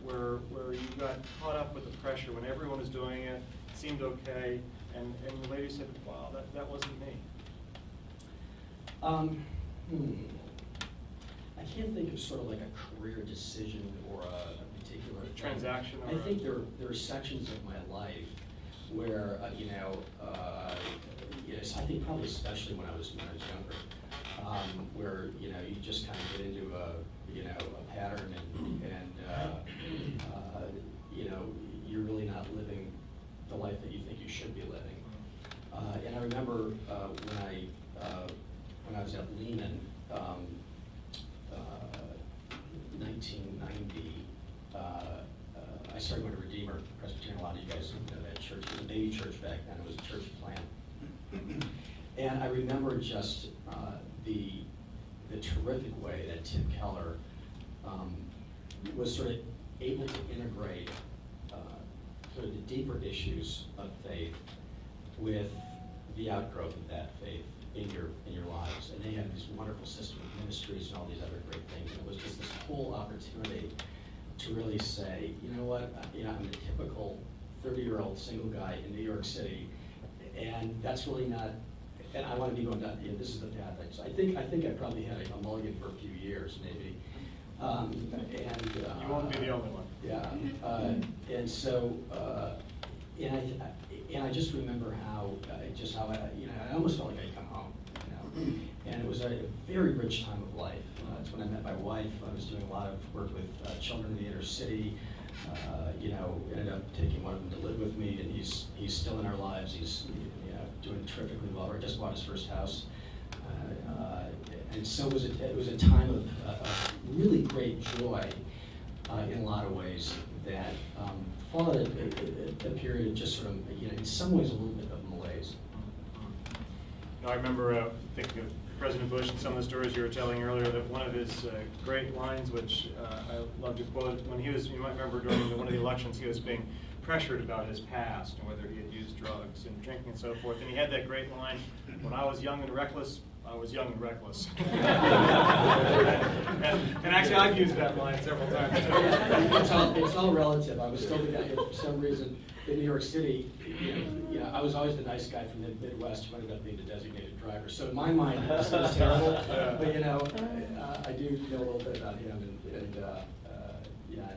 where you got caught up with the pressure when everyone was doing it, it seemed okay, and the lady said, wow, that wasn't me? I can't think of sort of like a career decision or a particular transaction. I think there are sections of my life where yes, I think probably especially when I was younger, where you just kind of get into a pattern and you're really not living the life that you think you should be living. And I remember when I was at Lehman. 1990, I started going to Redeemer Presbyterian. A lot of you guys know that church. It was a baby church back then. It was a church plant. And I remember just the terrific way that Tim Keller was sort of able to integrate sort of the deeper issues of faith with the outgrowth of that faith in your lives. And they had this wonderful system of ministries and all these other great things. And it was just this whole opportunity to really say, you know what, I'm a typical 30-year-old single guy in New York City, and that's really not, and I want to be going down, this is the path. So I think I probably had a mulligan for a few years, maybe. You won't be the only one. Yeah, and so, and I just remember how I almost felt like I'd come home, and it was a very rich time of life. It's when I met my wife. I was doing a lot of work with children in the inner city. Ended up taking one of them to live with me, and he's still in our lives. He's doing terrifically well. He just bought his first house, and so it was a time of really great joy in a lot of ways that followed a period of just sort of, in some ways a little bit of malaise. I remember thinking of President Bush and some of the stories you were telling earlier, that one of his great lines, which I love to quote, when you might remember during one of the elections, he was being pressured about his past and whether he had used drugs and drinking and so forth. And he had that great line, when I was young and reckless, I was young and reckless. and actually, I've used that line several times too. It's all relative. I was still the guy for some reason in New York City. I was always the nice guy from the Midwest who ended up being the designated driver. So in my mind, this is terrible. But I do know a little bit about him, and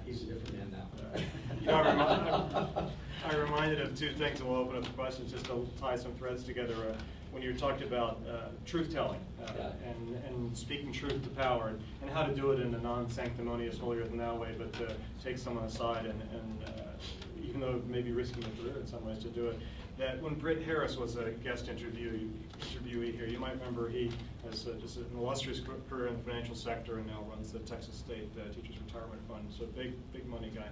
he's a different man now. I'm reminded of two things, and we'll open up the questions just to tie some threads together. when you talked about truth-telling Yeah. and speaking truth to power, and how to do it in a non-sanctimonious, holier-than-thou way, but to take someone aside and even though it may be risking the career in some ways to do it. That when Britt Harris was a guest interviewee here, you might remember he has just an illustrious career in the financial sector and now runs the Texas State Teachers Retirement Fund, so big money guy.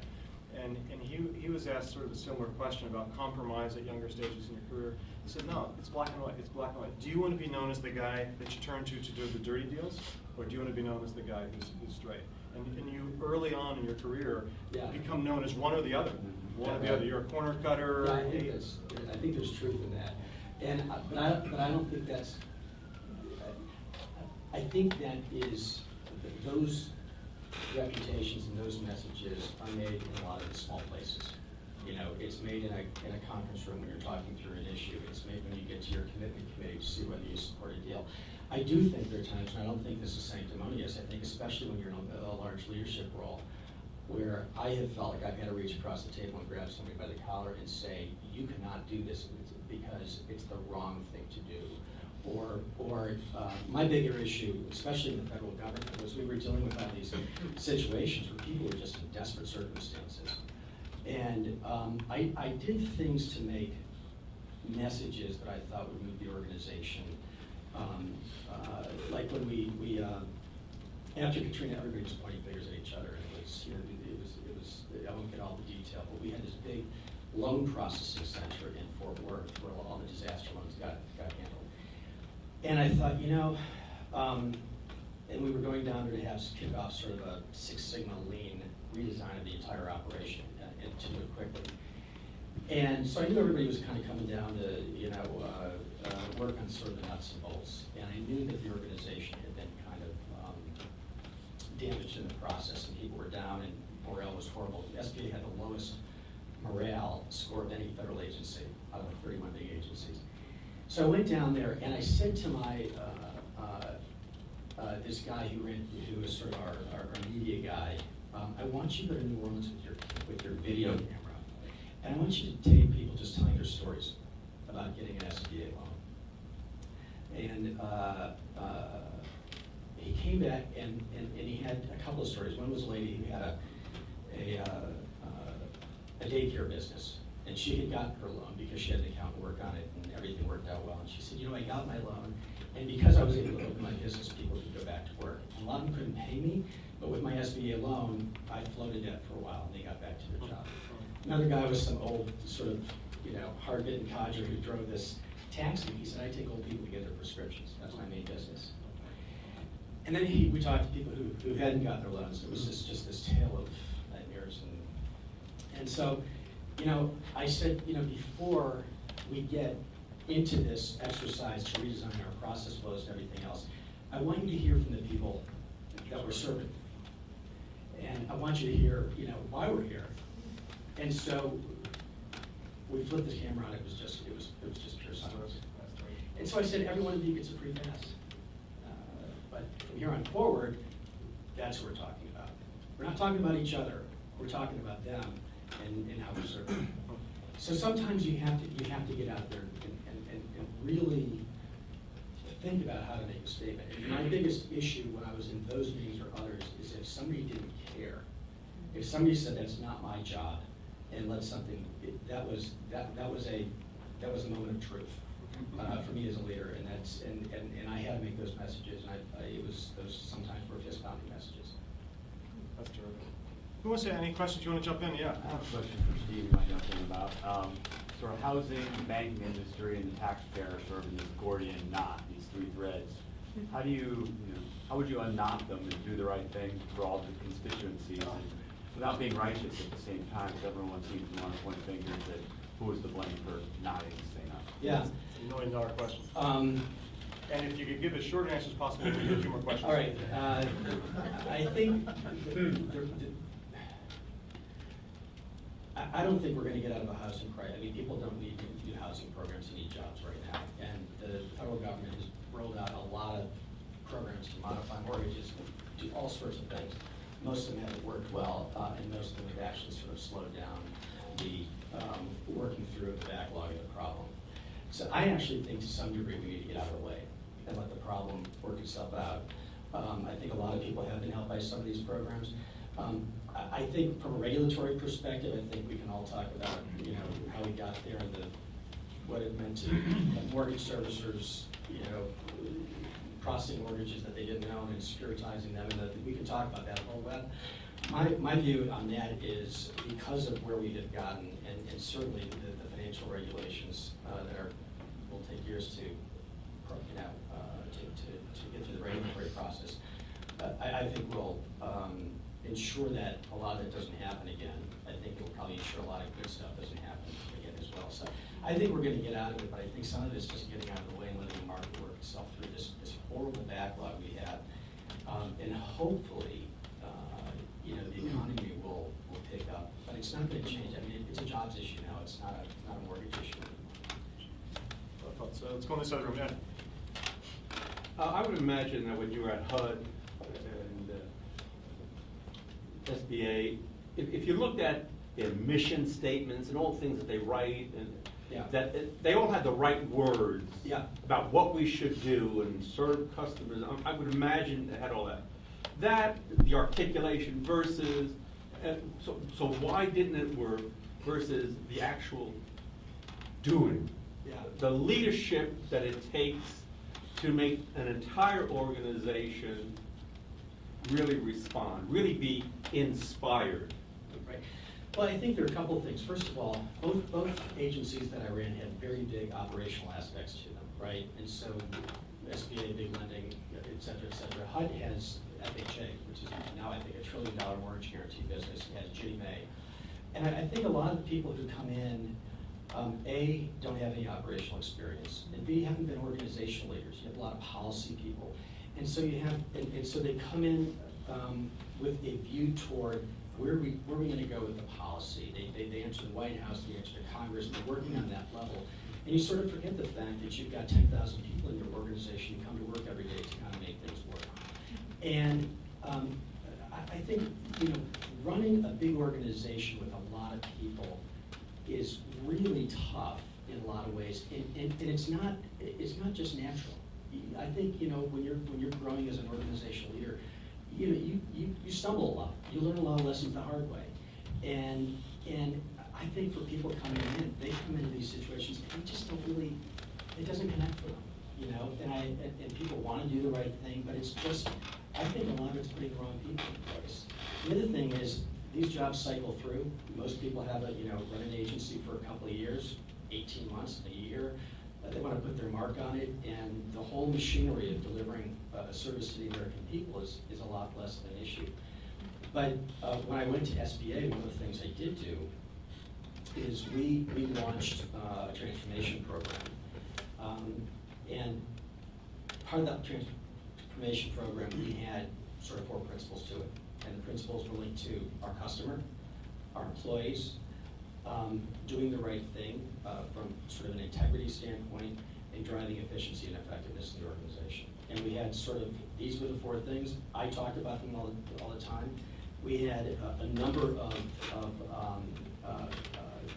And he was asked sort of a similar question about compromise at younger stages in your career. He said, no, it's black and white, it's black and white. Do you want to be known as the guy that you turn to do the dirty deals, or do you want to be known as the guy who's straight? And you, early on in your career, become known as one or the other. One or the other. You're a corner cutter. Yeah, I think there's truth in that. And, but I don't think that's, I think that is, those reputations and those messages are made in a lot of the small places. You know, it's made in a conference room when you're talking through an issue. It's made when you get to your commitment committee to see whether you support a deal. I do think there are times, and I don't think this is sanctimonious, I think especially when you're in a large leadership role, where I have felt like I've had to reach across the table and grab somebody by the collar and say, you cannot do this because it's the wrong thing to do. Or my bigger issue, especially in the federal government, was we were dealing with all these situations where people were just in desperate circumstances. And I did things to make messages that I thought would move the organization. Like when we after Katrina, everybody was pointing fingers at each other, and it was, you know, it was I won't get all the detail, but we had this big loan processing center in Fort Worth where all the disaster loans got handled. And I thought, you know, and we were going down there to have kick off sort of a Six Sigma lean redesign of the entire operation and to do it quickly. And so I knew everybody was kind of coming down to, you know, work on sort of the nuts and bolts. And I knew that the organization had been kind of damaged in the process, and people were down, and morale was horrible. The SBA had the lowest morale score of any federal agency out of the 31 big agencies. So I went down there, and I said to my this guy who was sort of our media guy, I want you to go to New Orleans with your video camera, and I want you to tape people just telling their stories about getting an SBA loan. And he came back and he had a couple of stories. One was a lady who had a daycare business, and she had gotten her loan because she had an accountant work on it, and everything worked out well. And she said, you know, I got my loan, and because I was able to open my business, people could go back to work. And a lot of them couldn't pay me, but with my SBA loan, I floated that for a while, and they got back to their job. Another guy was some old sort of, you know, hard-bitten codger who drove this taxi. He said, I take old people to get their prescriptions. That's my main business. And then we talked to people who hadn't got their loans. It was just this tale of nightmares. And so, you know, I said, you know, before we get into this exercise to redesign our process flows and everything else, I want you to hear from the people that we're serving. And I want you to hear, you know, why we're here. And so we flipped the camera on. It was just pure silence. And so I said, every one of you gets a free pass. But from here on forward, that's what we're talking about. We're not talking about each other. We're talking about them and how we serve them. So sometimes you have to get out there and really think about how to make a statement. And my biggest issue when I was in those meetings or others is if somebody didn't care. If somebody said that's not my job and let something, that was a moment of truth for me as a leader, and I had to make those messages, and those sometimes were fist pounding messages. That's terrific. Who wants to, any questions? You want to jump in? Yeah. I have a question for Steve you might jump in about. Sort of housing, the banking industry, and the taxpayer sort of in this Gordian knot, these three threads. How do how would you unknot them and do the right thing for all the constituencies and without being righteous at the same time, because everyone seems to want to point fingers at who was to blame for knotting this thing up? Yeah. It's a $1 million question. And if you could give as short an answer as possible, we'll do a few more questions. All right. I think I don't think we're going to get out of a housing crisis. I mean, people don't need new housing programs; they need jobs right now. And the federal government has rolled out a lot of programs to modify mortgages, do all sorts of things. Most of them haven't worked well, and most of them have actually sort of slowed down the working through the backlog of the problem. So I actually think to some degree we need to get out of the way and let the problem work itself out. I think a lot of people have been helped by some of these programs. I think from a regulatory perspective, I think we can all talk about, you know, how we got there and what it meant to mortgage servicers, you know, processing mortgages that they didn't own and securitizing them, and we can talk about that a whole lot. My view on that is because of where we have gotten, and certainly the financial regulations that will take years to, you know, to get through the regulatory process. I think we'll ensure that a lot of that doesn't happen again. I think it will probably ensure a lot of good stuff doesn't happen again as well. So I think we're going to get out of it, but I think some of it's just getting out of the way and letting the market work itself through this horrible backlog we have, and hopefully, you know, the economy will pick up. But it's not going to change. I mean, it's a jobs issue now. It's not a mortgage issue anymore. So let's go on this other room. Ed. I would imagine that when you were at HUD and SBA, if you looked at their mission statements and all the things that they write, and Yeah. that they all had the right words Yeah. about what we should do and serve customers. I would imagine they had all that. That, the articulation versus, so why didn't it work versus the actual doing? Yeah. The leadership that it takes to make an entire organization really respond, really be inspired. Right. Well, I think there are a couple of things. First of all, both agencies that I ran had very big operational aspects to them, right? And so SBA, big lending, et cetera, et cetera. HUD has FHA, which is now I think $1 trillion mortgage guarantee business. It has Ginnie Mae. And I think a lot of the people who come in, A, don't have any operational experience, and B, haven't been organizational leaders. You have a lot of policy people. And so you have, and so they come in with a view toward where are we going to go with the policy. They answer the White House, they answer the Congress, and they're working on that level. And you sort of forget the fact that you've got 10,000 people in your organization who come to work every day to kind of make things work. And I think, you know, running a big organization with a lot of people is really tough in a lot of ways, and it's not just natural. I think, you know, when you're growing as an organizational leader, you know, you stumble a lot. You learn a lot of lessons the hard way, and I think for people coming in, they come into these situations and they just don't really, it doesn't connect for them, you know. And people want to do the right thing, but it's just, I think a lot of it's putting the wrong people in place. The other thing is these jobs cycle through. Most people have a, you know, run an agency for a couple of years, 18 months, a year. They want to put their mark on it, and the whole machinery of delivering a service to the American people is a lot less of an issue. But when I went to SBA, one of the things I did do is we launched a transformation program. And part of that transformation program, we had sort of 4 principles to it. And the principles were linked to our customer, our employees, doing the right thing from sort of an integrity standpoint, and driving efficiency and effectiveness in the organization. And we had sort of, these were the 4 things. I talked about them all the time. We had a number of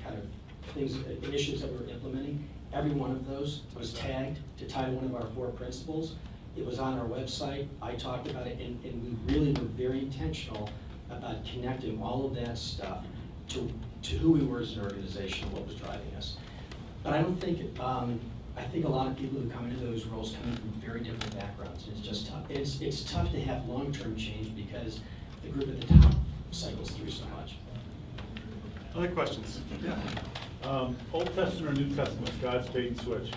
kind of things, initiatives that we were implementing. Every one of those was tagged to tie one of our 4 principles. It was on our website. I talked about it, and we really were very intentional about connecting all of that stuff to who we were as an organization and what was driving us. But I don't think, I think a lot of people who come into those roles come from very different backgrounds, and it's just tough. It's tough to have long-term change because the group at the top cycles through so much. Other questions? Yeah. Old Testament or New Testament, God's bait and switch?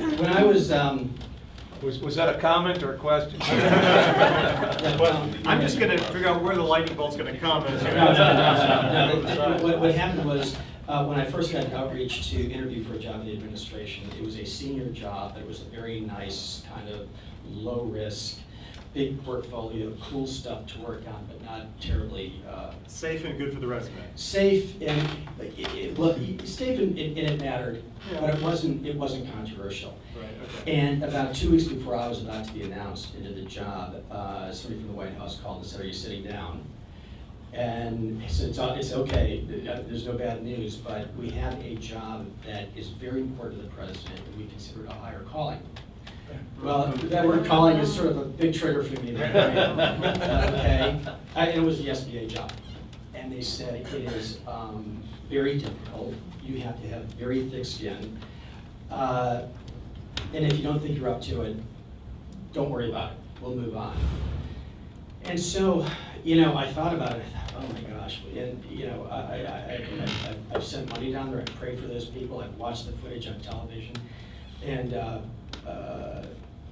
When I was, Was that a comment or a question? I'm just going to figure out where the lightning bolt's going to come. No. What happened was, when I first got outreach to interview for a job in the administration, it was a senior job, but it was a very nice kind of low risk, big portfolio, cool stuff to work on, but not terribly safe and good for the resume. safe, and safe and it mattered, but it wasn't controversial. Right. Okay. And about 2 weeks before I was about to be announced into the job, somebody from the White House called and said, "Are you sitting down?" And he said, it's okay, there's no bad news, but we have a job that is very important to the president, and we consider it a higher calling. Well, that word calling is sort of a big trigger for me. Okay, and it was the SBA job. And they said it is very difficult. You have to have very thick skin. And if you don't think you're up to it, don't worry about it. We'll move on. And so, I thought about it. I thought, oh my gosh. And, I've sent money down there. I pray for those people. I've watched the footage on television. And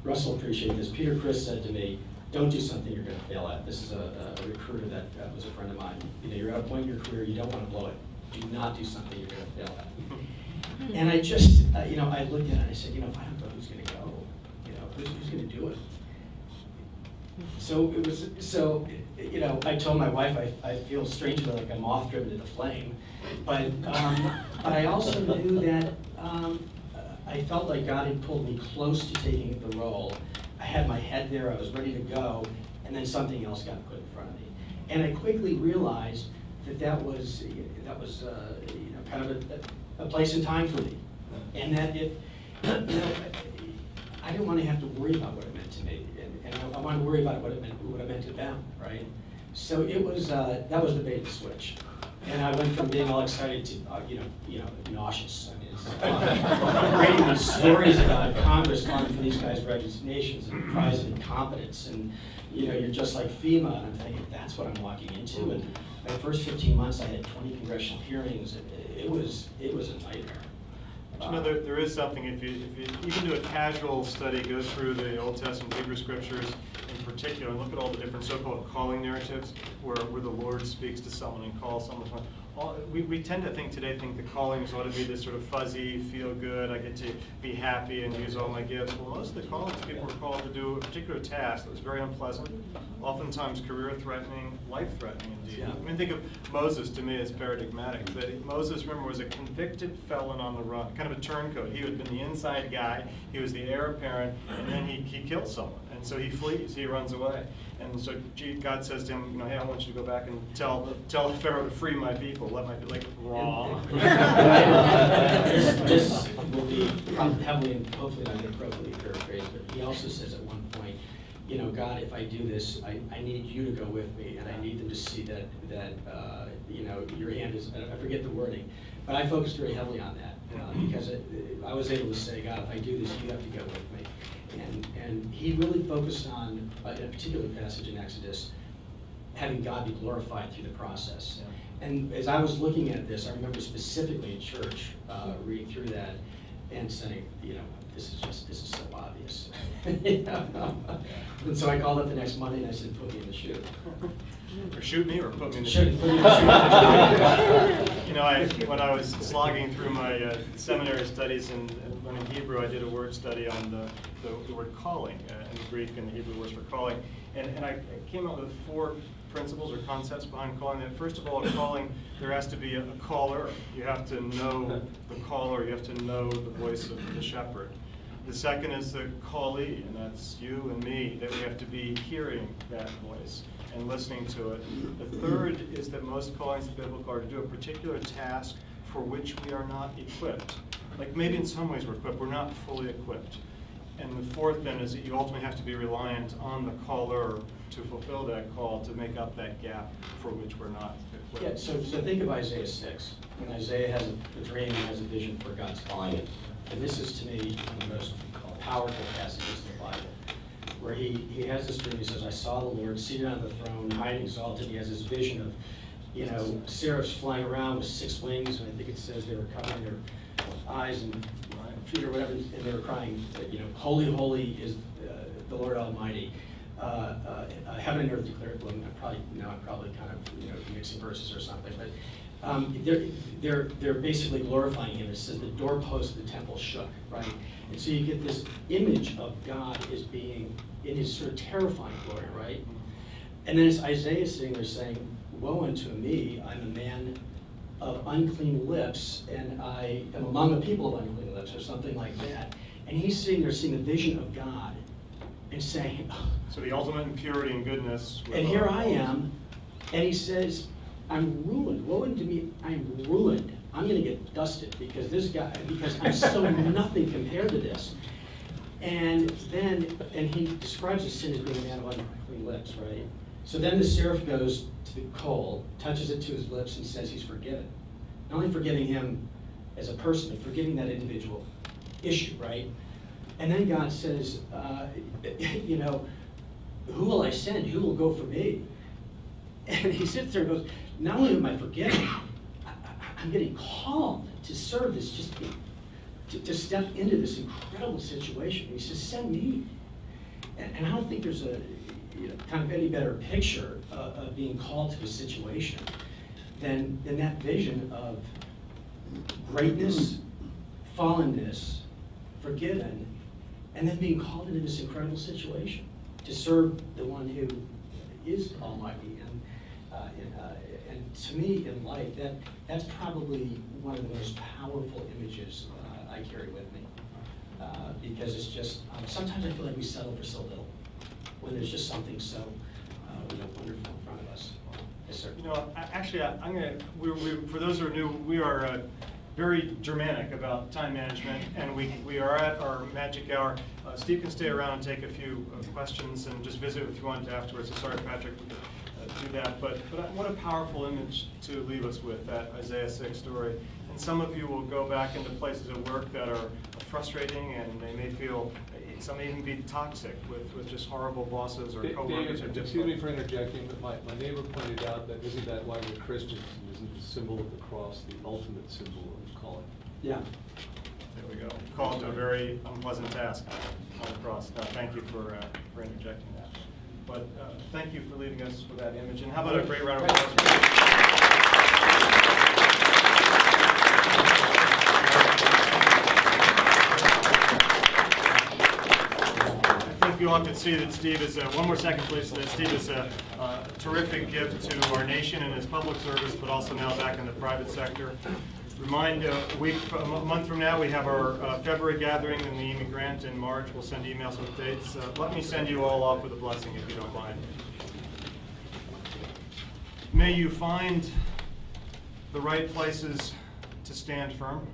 Russell appreciated this. Peter Chris said to me, don't do something you're going to fail at. This is a recruiter that was a friend of mine. You're at a point in your career, you don't want to blow it. Do not do something you're going to fail at. And I just, I looked at it and I said, if I don't go, who's going to go? Who's going to do it? So I told my wife I feel strangely like a moth driven to the flame, but I also knew that I felt like God had pulled me close to taking the role. I had my head there, I was ready to go, and then something else got put in front of me. And I quickly realized that was kind of a place and time for me. And that if, I didn't want to have to worry about what it meant to me, and I wanted to worry about what it meant to them, right? So it was, that was the bait and switch. And I went from being all excited to, nauseous. I mean, it's reading these stories about Congress calling for these guys' resignations and cries of incompetence, and you're just like FEMA, and I'm thinking that's what I'm walking into. And my first 15 months, I had 20 congressional hearings. It was a nightmare. There is something, if you even do a casual study, go through the Old Testament Hebrew scriptures in particular, and look at all the different so-called calling narratives where the Lord speaks to someone and calls someone. We tend to think the callings ought to be this sort of fuzzy, feel good, I get to be happy and use all my gifts. Well, most of the callings, people were called to do a particular task that was very unpleasant, oftentimes career-threatening, life-threatening indeed. Yeah. I mean, think of Moses, to me, as paradigmatic. That Moses, remember, was a convicted felon on the run, kind of a turncoat. He had been the inside guy, he was the heir apparent, and then he killed someone. And so he flees, he runs away. And so God says to him, hey, I want you to go back and tell Pharaoh to free my people. Let my people, wrong. This will be heavily and hopefully not inappropriately paraphrased, but he also says at one point, God, if I do this, I need you to go with me, and I need them to see that your hand is, I forget the wording, but I focused very heavily on that because I was able to say, God, if I do this, you have to go with me. And he really focused on, in a particular passage in Exodus, having God be glorified through the process. Yeah. And as I was looking at this, I remember specifically in church, reading through that and saying, this is so obvious. And so I called up the next Monday and I said, put me in the chute. Or shoot me, or put me in the Shoot, chute. put me in the chute. When I was slogging through my seminary studies and learning Hebrew, I did a word study on the word calling in the Greek and the Hebrew words for calling. And I came up with 4 principles or concepts behind calling. That first of all, calling, there has to be a caller. You have to know the caller. You have to know the voice of the shepherd. The second is the callee, and that's you and me, that we have to be hearing that voice and listening to it. The third is that most callings of biblical are to do a particular task for which we are not equipped. Like maybe in some ways we're equipped, we're not fully equipped. And the fourth then is that you ultimately have to be reliant on the caller to fulfill that call, to make up that gap for which we're not equipped. Yeah, so think of Isaiah 6. When Isaiah has a dream and has a vision for God's calling. And this is, to me, one of the most powerful passages in the Bible, where he has this dream. He says, I saw the Lord seated on the throne, high and exalted. He has this vision of, seraphs flying around with 6 wings, and I think it says they were covering their eyes and feet or whatever, and they were crying, holy, holy is the Lord Almighty. Heaven and earth declare it. Well, I'm probably kind of mixing verses or something, but they're basically glorifying him. It says the doorpost of the temple shook, right? And so you get this image of God as being in his sort of terrifying glory, right? And then it's Isaiah sitting there saying, woe unto me, I'm a man of unclean lips, and I am among a people of unclean lips, or something like that. And he's sitting there seeing the vision of God and saying, So the ultimate in purity and goodness. and here I am, And he says, I'm ruined. Woe unto me, I'm ruined. I'm gonna get dusted because I'm so nothing compared to this. And he describes his sin as being a man of unclean lips, right? So then the seraph goes to the coal, touches it to his lips, and says he's forgiven. Not only forgiving him as a person, but forgiving that individual issue, right? And then God says, who will I send? Who will go for me? And he sits there and goes, not only am I forgiven, I'm getting called to serve this, to step into this incredible situation. And he says, send me. And I don't think there's a kind of any better picture of being called to a situation than that vision of greatness, fallenness, forgiven, and then being called into this incredible situation to serve the one who is almighty. And to me in life, that's probably one of the most powerful images I carry with me. Because it's just, sometimes I feel like we settle for so little when there's just something so wonderful in front of us. Yes, sir. Actually, for those who are new, we are very Germanic about time management, and we are at our magic hour. Steve can stay around and take a few questions and just visit if you want to afterwards. So sorry, Patrick, we could do that. But what a powerful image to leave us with, that Isaiah 6 story. And some of you will go back into places of work that are frustrating, and they may feel, some may even be toxic with just horrible bosses or coworkers. David, excuse me for interjecting, but my neighbor pointed out that isn't that why we're Christians? Isn't the symbol of the cross the ultimate symbol of calling? Yeah. There we go. Called to a very unpleasant task on the cross. Thank you for interjecting that. But thank you for leaving us with that image. And how about a great round of applause? I think you all can see that Steve is, one more second please, that Steve is a terrific gift to our nation in his public service, but also now back in the private sector. Remind, a month from now, we have our February gathering in the Amy Grant in March. We'll send emails with dates. Let me send you all off with a blessing, if you don't mind. May you find the right places to stand firm.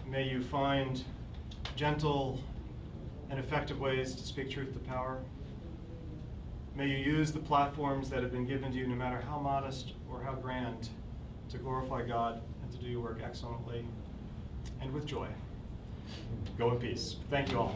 May you find gentle and effective ways to speak truth to power. May you use the platforms that have been given to you, no matter how modest or how grand, to glorify God and to do your work excellently and with joy. Go in peace. Thank you all.